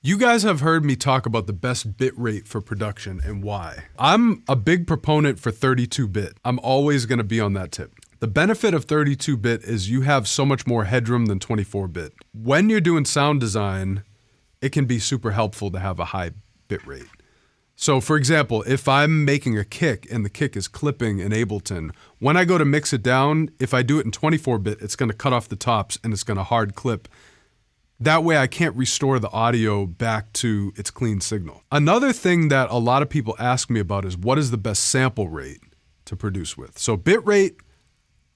You guys have heard me talk about the best bit rate for production and why. I'm a big proponent for 32-bit. I'm always gonna be on that tip. The benefit of 32-bit is you have so much more headroom than 24-bit. When you're doing sound design, it can be super helpful to have a high bit rate. So for example, if I'm making a kick and the kick is clipping in Ableton, when I go to mix it down, if I do it in 24-bit, it's gonna cut off the tops and it's gonna hard clip. That way I can't restore the audio back to its clean signal. Another thing that a lot of people ask me about is what is the best sample rate to produce with? So bit rate,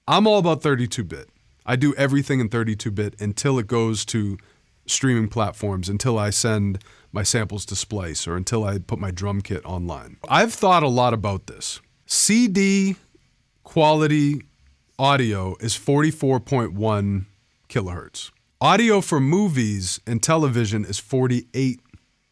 I'm all about 32-bit. I do everything in 32-bit until it goes to streaming platforms, until I send my samples to Splice, or until I put my drum kit online. I've thought a lot about this. CD quality audio is 44.1 kilohertz. Audio for movies and television is 48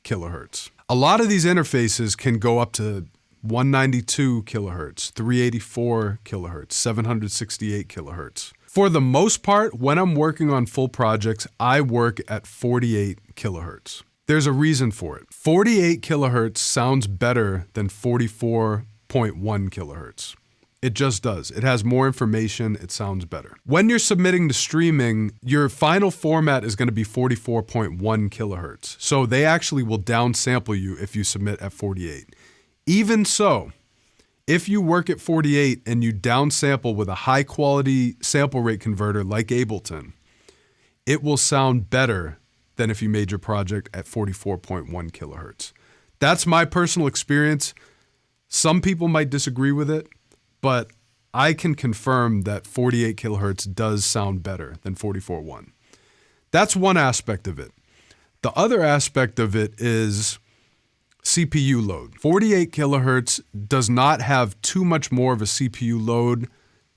kilohertz. A lot of these interfaces can go up to 192 kilohertz, 384 kilohertz, 768 kilohertz. For the most part, when I'm working on full projects, I work at 48 kilohertz. There's a reason for it. 48 kilohertz sounds better than 44.1 kilohertz. It just does. It has more information, it sounds better. When you're submitting to streaming, your final format is gonna be 44.1 kilohertz. So they actually will downsample you if you submit at 48. Even so, if you work at 48 and you downsample with a high quality sample rate converter like Ableton, it will sound better than if you made your project at 44.1 kilohertz. That's my personal experience. Some people might disagree with it, but I can confirm that 48 kilohertz does sound better than 44.1. That's one aspect of it. The other aspect of it is CPU load. 48 kilohertz does not have too much more of a CPU load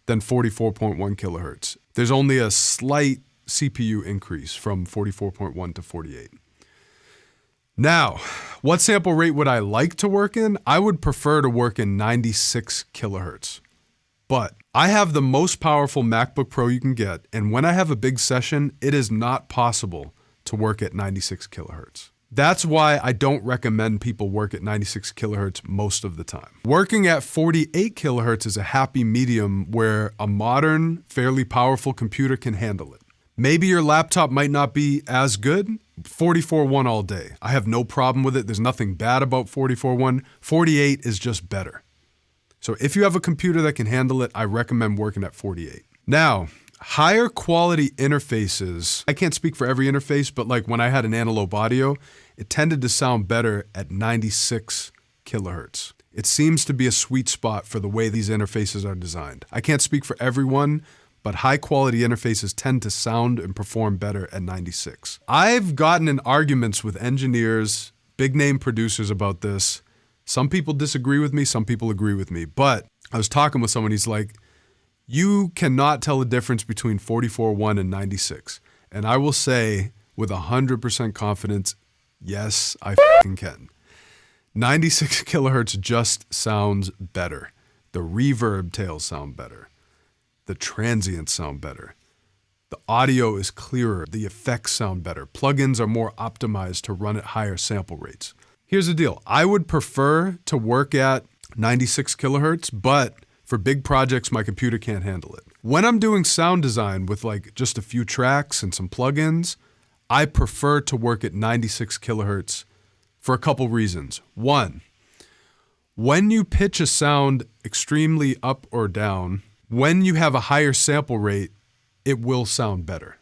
than 44.1 kilohertz. There's only a slight CPU increase from 44.1 to 48. Now, what sample rate would I like to work in? I would prefer to work in 96 kilohertz. But I have the most powerful MacBook Pro you can get, and when I have a big session, it is not possible to work at 96 kilohertz. That's why I don't recommend people work at 96 kilohertz most of the time. Working at 48 kilohertz is a happy medium where a modern, fairly powerful computer can handle it. Maybe your laptop might not be as good. 44.1 all day. I have no problem with it. There's nothing bad about 44.1. 48 is just better. So if you have a computer that can handle it, I recommend working at 48. Now, higher quality interfaces, I can't speak for every interface, but like when I had an Antelope Audio, it tended to sound better at 96 kilohertz. It seems to be a sweet spot for the way these interfaces are designed. I can't speak for everyone, but high quality interfaces tend to sound and perform better at 96. I've gotten in arguments with engineers, big name producers about this. Some people disagree with me, some people agree with me, but I was talking with someone, he's like, you cannot tell the difference between 44.1 and 96. And I will say with 100% confidence, yes, I f***ing can. 96 kilohertz just sounds better. The reverb tails sound better. The transients sound better. The audio is clearer. The effects sound better. Plugins are more optimized to run at higher sample rates. Here's the deal. I would prefer to work at 96 kilohertz, but for big projects, my computer can't handle it. When I'm doing sound design with like just a few tracks and some plugins, I prefer to work at 96 kilohertz for a couple reasons. One, when you pitch a sound extremely up or down, when you have a higher sample rate, it will sound better.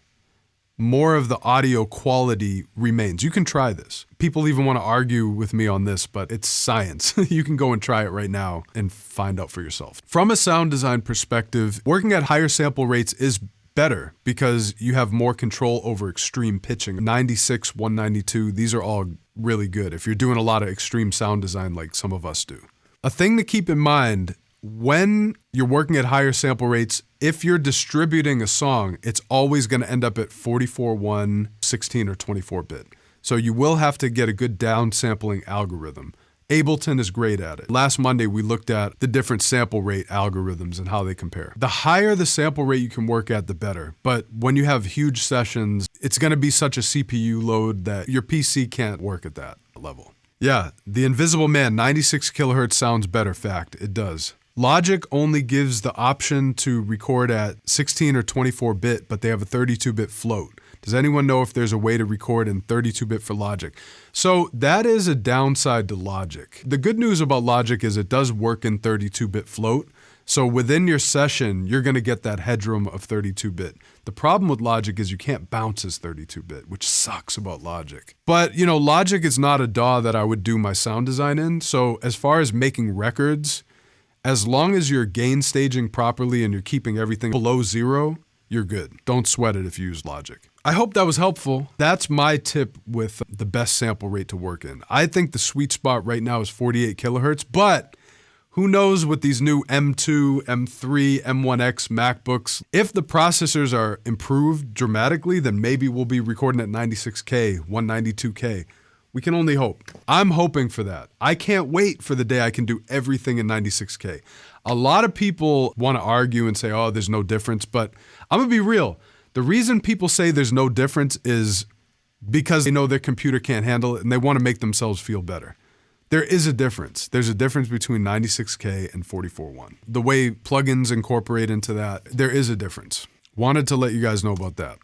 More of the audio quality remains. You can try this. People even want to argue with me on this, but it's science. You can go and try it right now and find out for yourself. From a sound design perspective, working at higher sample rates is better because you have more control over extreme pitching. 96, 192, these are all really good if you're doing a lot of extreme sound design like some of us do. A thing to keep in mind, when you're working at higher sample rates, if you're distributing a song, it's always going to end up at 44.1, 16, or 24-bit. So you will have to get a good downsampling algorithm. Ableton is great at it. Last Monday, we looked at the different sample rate algorithms and how they compare. The higher the sample rate you can work at, the better. But when you have huge sessions, it's gonna be such a CPU load that your PC can't work at that level. Yeah, the Invisible Man, 96 kilohertz sounds better. Fact, it does. Logic only gives the option to record at 16 or 24-bit, but they have a 32-bit float. Does anyone know if there's a way to record in 32-bit for Logic? So that is a downside to Logic. The good news about Logic is it does work in 32-bit float. So within your session, you're gonna get that headroom of 32-bit. The problem with Logic is you can't bounce as 32-bit, which sucks about Logic. But you know, Logic is not a DAW that I would do my sound design in. So as far as making records, as long as you're gain staging properly and you're keeping everything below 0, you're good. Don't sweat it if you use Logic. I hope that was helpful. That's my tip with the best sample rate to work in. I think the sweet spot right now is 48 kilohertz, but who knows with these new M2, M3, M1X MacBooks. If the processors are improved dramatically, then maybe we'll be recording at 96K, 192K. We can only hope. I'm hoping for that. I can't wait for the day I can do everything in 96K. A lot of people want to argue and say, oh, there's no difference, but I'm gonna be real. The reason people say there's no difference is because they know their computer can't handle it and they want to make themselves feel better. There is a difference. There's a difference between 96K and 44.1. The way plugins incorporate into that, there is a difference. Wanted to let you guys know about that.